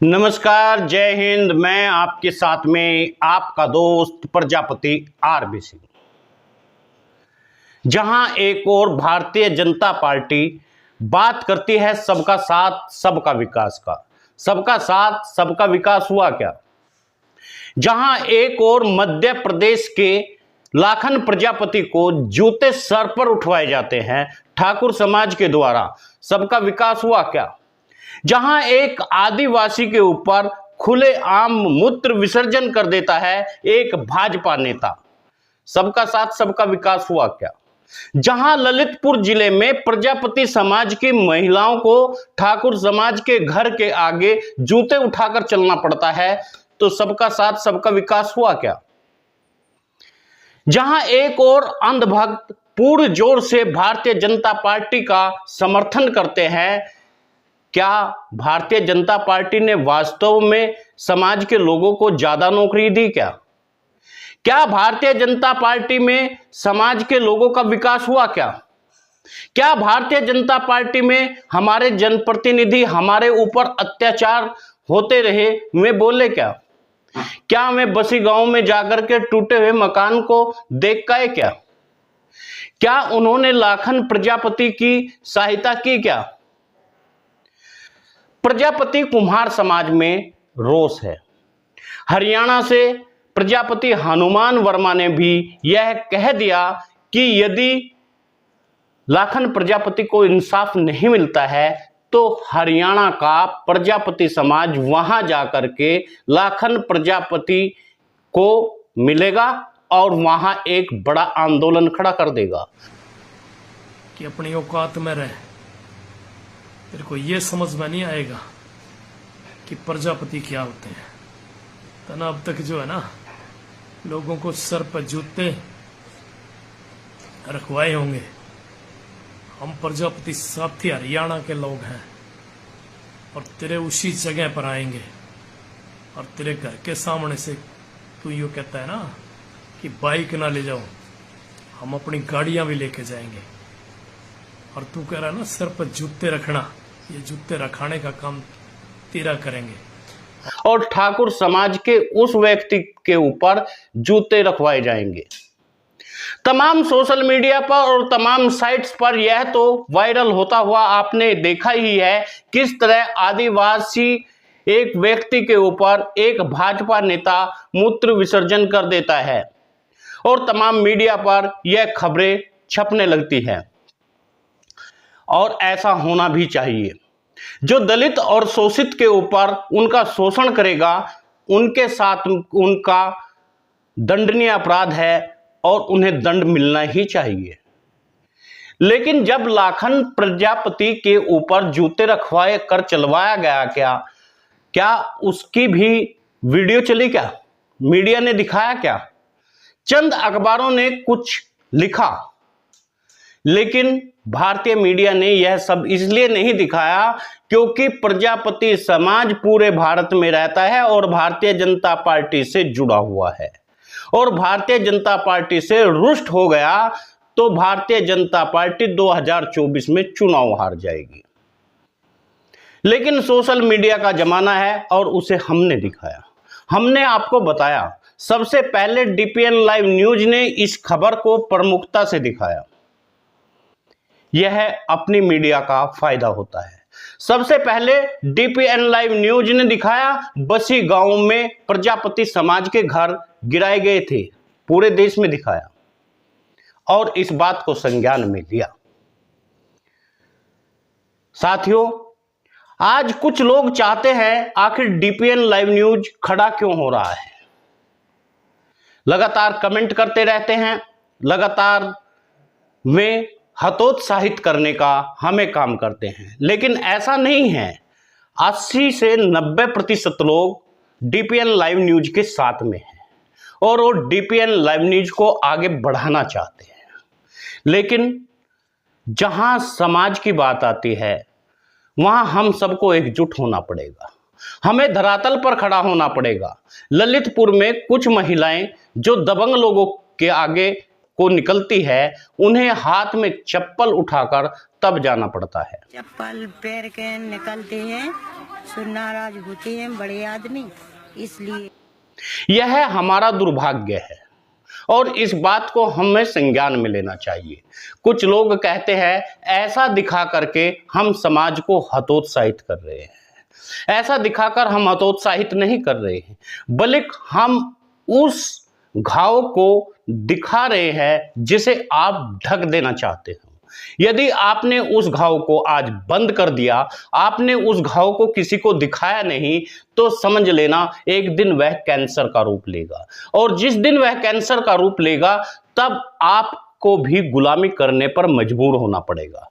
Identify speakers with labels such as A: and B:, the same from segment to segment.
A: नमस्कार, जय हिंद। मैं आपके साथ में आपका दोस्त प्रजापति आरबी सिंह। जहां एक और भारतीय जनता पार्टी बात करती है सबका साथ सबका विकास का। सबका साथ सबका विकास हुआ क्या? जहां एक और मध्य प्रदेश के लाखन प्रजापति को जूते सर पर उठवाए जाते हैं ठाकुर समाज के द्वारा, सबका विकास हुआ क्या? जहां एक आदिवासी के ऊपर खुलेआम मूत्र विसर्जन कर देता है एक भाजपा नेता, सबका साथ सबका विकास हुआ क्या? जहां ललितपुर जिले में प्रजापति समाज की महिलाओं को ठाकुर समाज के घर के आगे जूते उठाकर चलना पड़ता है, तो सबका साथ सबका विकास हुआ क्या? जहां एक और अंधभक्त पूर्ण जोर से भारतीय जनता पार्टी का समर्थन करते हैं, क्या भारतीय जनता पार्टी ने वास्तव में समाज के लोगों को ज्यादा नौकरी दी क्या? क्या भारतीय जनता पार्टी में समाज के लोगों का विकास हुआ क्या? क्या भारतीय जनता पार्टी में हमारे जनप्रतिनिधि हमारे ऊपर अत्याचार होते रहे वे बोले क्या? क्या वे बसी गांव में जाकर के टूटे हुए मकान को देख गए क्या? क्या उन्होंने लाखन प्रजापति की सहायता की क्या? प्रजापति कुम्हार समाज में रोष है। हरियाणा से प्रजापति हनुमान वर्मा ने भी यह कह दिया कि यदि लाखन प्रजापति को इंसाफ नहीं मिलता है तो हरियाणा का प्रजापति समाज वहां जाकर के लाखन प्रजापति को मिलेगा और वहां एक बड़ा आंदोलन खड़ा कर देगा
B: कि अपनी औकात में रहे। तेरे को ये समझ में नहीं आएगा कि प्रजापति क्या होते हैं। तना अब तक जो है ना, लोगों को सर पर जूते रखवाए होंगे। हम प्रजापति साथी हरियाणा के लोग हैं और तेरे उसी जगह पर आएंगे और तेरे घर के सामने से तू यूं कहता है ना कि बाइक ना ले जाओ, हम अपनी गाड़ियां भी लेके जाएंगे। और तू कह रहा है ना सर पर जूते रखना, ये जूते रखाने का काम तेरा करेंगे।
A: और ठाकुर समाज के उस व्यक्ति के ऊपर जूते रखवाए जाएंगे। तमाम सोशल मीडिया पर और तमाम साइट्स पर यह तो वायरल होता हुआ आपने देखा ही है, किस तरह आदिवासी एक व्यक्ति के ऊपर एक भाजपा नेता मूत्र विसर्जन कर देता है और तमाम मीडिया पर यह खबरें छपने लगती है। और ऐसा होना भी चाहिए। जो दलित और शोषित के ऊपर उनका शोषण करेगा उनके साथ उनका दंडनीय अपराध है और उन्हें दंड मिलना ही चाहिए। लेकिन जब लाखन प्रजापति के ऊपर जूते रखवाए कर चलवाया गया, क्या उसकी भी वीडियो चली क्या? मीडिया ने दिखाया क्या? चंद अखबारों ने कुछ लिखा, लेकिन भारतीय मीडिया ने यह सब इसलिए नहीं दिखाया क्योंकि प्रजापति समाज पूरे भारत में रहता है और भारतीय जनता पार्टी से जुड़ा हुआ है और भारतीय जनता पार्टी से रुष्ट हो गया तो भारतीय जनता पार्टी 2024 में चुनाव हार जाएगी। लेकिन सोशल मीडिया का जमाना है और उसे हमने दिखाया, हमने आपको बताया। सबसे पहले डीपीएन लाइव न्यूज ने इस खबर को प्रमुखता से दिखाया। यह अपनी मीडिया का फायदा होता है। सबसे पहले डीपीएन लाइव न्यूज ने दिखाया बसी गांव में प्रजापति समाज के घर गिराए गए थे, पूरे देश में दिखाया और इस बात को संज्ञान में लिया। साथियों, आज कुछ लोग चाहते हैं आखिर डीपीएन लाइव न्यूज खड़ा क्यों हो रहा है। लगातार कमेंट करते रहते हैं, लगातार वे हतोत्साहित करने का हमें काम करते हैं, लेकिन ऐसा नहीं है। 80 से 90% लोग डीपीएन लाइव न्यूज के साथ में हैं और वो डीपीएन लाइव न्यूज को आगे बढ़ाना चाहते हैं। लेकिन जहां समाज की बात आती है वहां हम सबको एकजुट होना पड़ेगा, हमें धरातल पर खड़ा होना पड़ेगा। ललितपुर में कुछ महिलाएं जो दबंग लोगों के आगे को निकलती है, उन्हें हाथ में चप्पल उठाकर तब जाना पड़ता है।
C: चप्पल पैर के निकलते हैं, सो नाराज होते हैं बड़े आदमी, इसलिए
A: यह हमारा दुर्भाग्य है और इस बात को हमें संज्ञान में लेना चाहिए। कुछ लोग कहते हैं ऐसा दिखा करके हम समाज को हतोत्साहित कर रहे हैं। ऐसा दिखाकर हम हतोत्साहित नहीं कर रहे हैं, बल्कि हम उस घाव को दिखा रहे हैं जिसे आप ढक देना चाहते हो। यदि आपने उस घाव को आज बंद कर दिया, आपने उस घाव को किसी को दिखाया नहीं, तो समझ लेना एक दिन वह कैंसर का रूप लेगा, और जिस दिन वह कैंसर का रूप लेगा तब आपको भी गुलामी करने पर मजबूर होना पड़ेगा।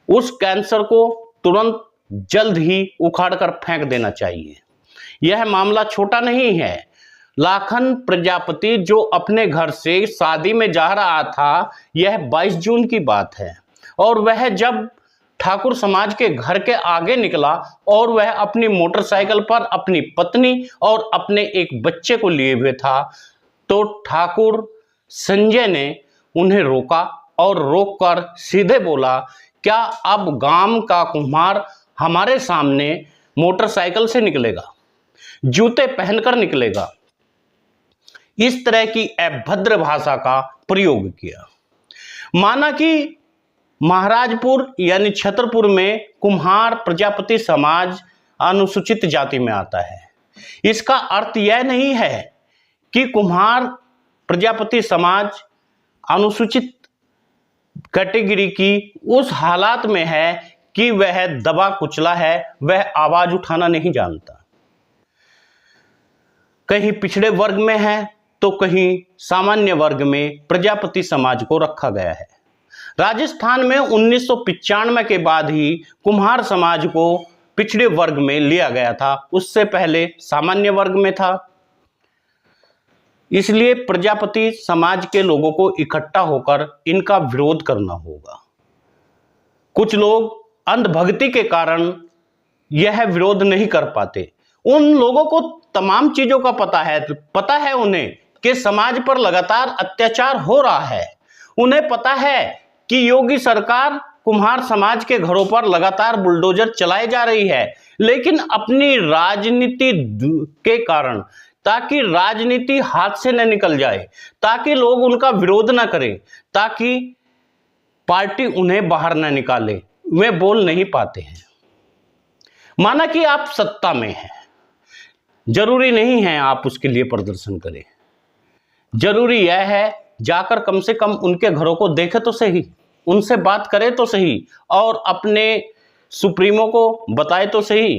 A: उस कैंसर को तुरंत जल्द ही उखाड़ कर फेंक देना चाहिए। यह मामला छोटा नहीं है। लाखन प्रजापति जो अपने घर से शादी में जा रहा था, यह 22 जून की बात है, और वह जब ठाकुर समाज के घर के आगे निकला और वह अपनी मोटरसाइकिल पर अपनी पत्नी और अपने एक बच्चे को लिए हुए था, तो ठाकुर संजय ने उन्हें रोका और रोककर सीधे बोला, क्या अब गांव का कुम्हार हमारे सामने मोटरसाइकिल से निकलेगा, जूते पहनकर निकलेगा? इस तरह की अभद्र भाषा का प्रयोग किया। माना कि महाराजपुर यानी छतरपुर में कुम्हार प्रजापति समाज अनुसूचित जाति में आता है। इसका अर्थ यह नहीं है कि कुम्हार प्रजापति समाज अनुसूचित कैटेगरी की उस हालात में है कि वह दबा कुचला है, वह आवाज उठाना नहीं जानता। कहीं पिछड़े वर्ग में है तो कहीं सामान्य वर्ग में प्रजापति समाज को रखा गया है। राजस्थान में 1995 के बाद ही कुम्हार समाज को पिछड़े वर्ग में लिया गया था, उससे पहले सामान्य वर्ग में था। इसलिए प्रजापति समाज के लोगों को इकट्ठा होकर इनका विरोध करना होगा। कुछ लोग अंधभक्ति के कारण यह विरोध नहीं कर पाते। उन लोगों को तमाम चीजों का पता है उन्हें कि समाज पर लगातार अत्याचार हो रहा है। उन्हें पता है कि योगी सरकार कुम्हार समाज के घरों पर लगातार बुलडोजर चलाई जा रही है, लेकिन अपनी राजनीति के कारण, ताकि राजनीति हाथ से न निकल जाए, ताकि लोग उनका विरोध न करें, ताकि पार्टी उन्हें बाहर न निकाले, वे बोल नहीं पाते हैं। माना कि आप सत्ता में हैं, जरूरी नहीं है आप उसके लिए प्रदर्शन करें। जरूरी यह है जाकर कम से कम उनके घरों को देखे तो सही, उनसे बात करे तो सही, और अपने सुप्रीमो को बताए तो सही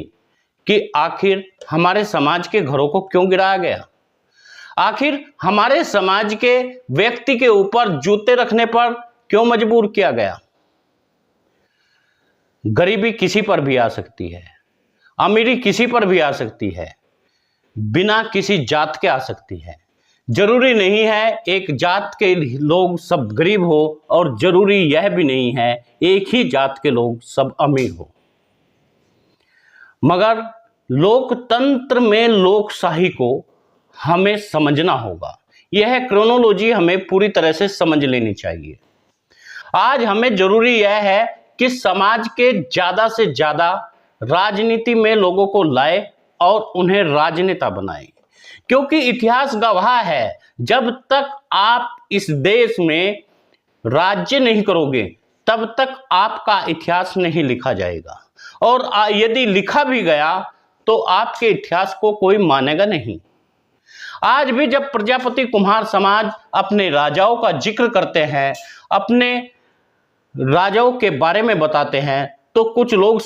A: कि आखिर हमारे समाज के घरों को क्यों गिराया गया, आखिर हमारे समाज के व्यक्ति के ऊपर जूते रखने पर क्यों मजबूर किया गया। गरीबी किसी पर भी आ सकती है, अमीरी किसी पर भी आ सकती है, बिना किसी जात के आ सकती है। जरूरी नहीं है एक जात के लोग सब गरीब हो, और जरूरी यह भी नहीं है एक ही जात के लोग सब अमीर हो। मगर लोकतंत्र में लोकशाही को हमें समझना होगा। यह क्रोनोलॉजी हमें पूरी तरह से समझ लेनी चाहिए। आज हमें जरूरी यह है कि समाज के ज्यादा से ज्यादा राजनीति में लोगों को लाए और उन्हें राजनेता बनाए, क्योंकि इतिहास गवाह है, जब तक आप इस देश में राज्य नहीं करोगे तब तक आपका इतिहास नहीं लिखा जाएगा, और यदि लिखा भी गया तो आपके इतिहास को कोई मानेगा नहीं। आज भी जब प्रजापति कुम्हार समाज अपने राजाओं का जिक्र करते हैं, अपने राजाओं के बारे में बताते हैं, तो कुछ लोग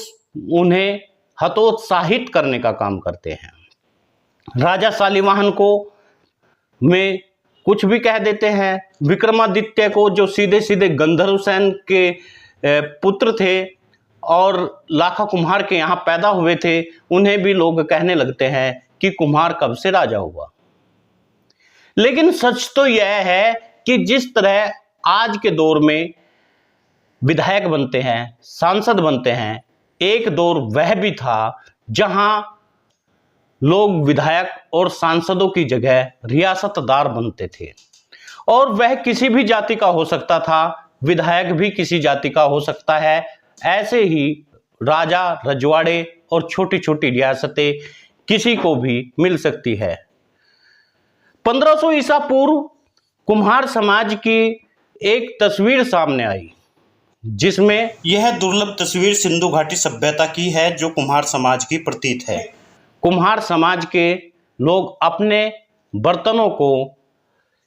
A: उन्हें हतोत्साहित करने का काम करते हैं। राजा शालिवाहन को में कुछ भी कह देते हैं। विक्रमादित्य को, जो सीधे सीधे गंधर्व सेन के पुत्र थे और लाखा कुम्हार के यहाँ पैदा हुए थे, उन्हें भी लोग कहने लगते हैं कि कुम्हार कब से राजा हुआ। लेकिन सच तो यह है कि जिस तरह आज के दौर में विधायक बनते हैं, सांसद बनते हैं, एक दौर वह भी था जहां लोग विधायक और सांसदों की जगह रियासतदार बनते थे, और वह किसी भी जाति का हो सकता था, विधायक भी किसी जाति का हो सकता है। ऐसे ही राजा, रजवाड़े और छोटी छोटी रियासतें किसी को भी मिल सकती है। 1500 ईसा पूर्व कुम्हार समाज की एक तस्वीर सामने आई, जिसमें यह दुर्लभ तस्वीर सिंधु घाटी सभ्यता की है जो कुम्हार समाज की प्रतीत है। कुम्हार समाज के लोग अपने बर्तनों को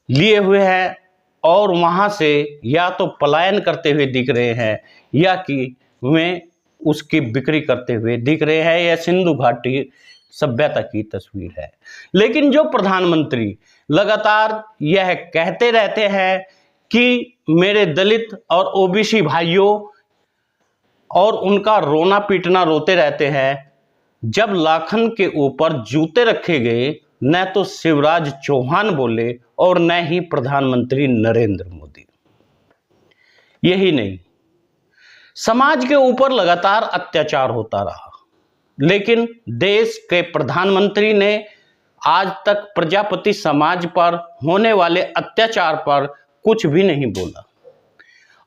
A: लिए हुए हैं और वहां से या तो पलायन करते हुए दिख रहे हैं या कि वे उसकी बिक्री करते हुए दिख रहे हैं। यह सिंधु घाटी सभ्यता की तस्वीर है। लेकिन जो प्रधानमंत्री लगातार यह कहते रहते हैं कि मेरे दलित और ओबीसी भाइयों, और उनका रोना पीटना रोते रहते हैं, जब लाखन के ऊपर जूते रखे गए न तो शिवराज चौहान बोले और न ही प्रधानमंत्री नरेंद्र मोदी। यही नहीं, समाज के ऊपर लगातार अत्याचार होता रहा, लेकिन देश के प्रधानमंत्री ने आज तक प्रजापति समाज पर होने वाले अत्याचार पर कुछ भी नहीं बोला।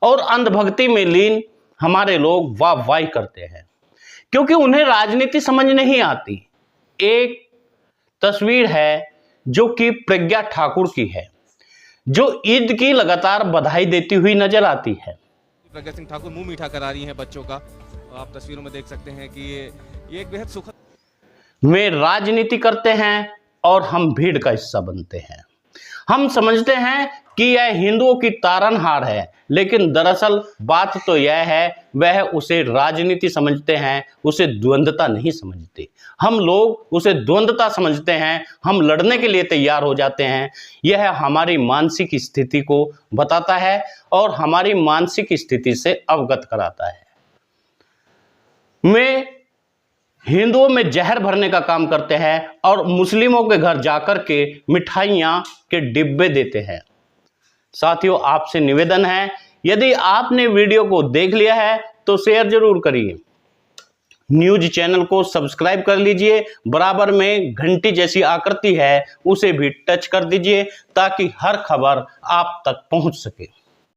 A: और अंधभक्ति में लीन हमारे लोग वाह करते हैं, क्योंकि उन्हें राजनीति समझ नहीं आती। एक तस्वीर है जो कि प्रज्ञा ठाकुर की है, जो ईद की लगातार बधाई देती हुई नजर आती है।
D: प्रज्ञा सिंह ठाकुर मुंह मीठा करा रही हैं बच्चों का। आप तस्वीरों में देख सकते हैं कि ये एक बेहद सुखद।
A: वे राजनीति करते हैं और हम भीड़ का हिस्सा बनते हैं। हम समझते हैं कि यह हिंदुओं की तारनहार है, लेकिन दरअसल बात तो यह है वह उसे राजनीति समझते हैं, उसे द्वंद्वता नहीं समझते। हम लोग उसे द्वंद्वता समझते हैं, हम लड़ने के लिए तैयार हो जाते हैं। यह हमारी मानसिक स्थिति को बताता है और हमारी मानसिक स्थिति से अवगत कराता है। वे हिंदुओं में जहर भरने का काम करते हैं और मुस्लिमों के घर जाकर के मिठाइयाँ के डिब्बे देते हैं। साथियों, आपसे निवेदन है, यदि आपने वीडियो को देख लिया है तो शेयर जरूर करिए। न्यूज चैनल को सब्सक्राइब कर लीजिए, बराबर में घंटी जैसी आकृति है उसे भी टच कर दीजिए ताकि हर खबर आप तक पहुंच सके।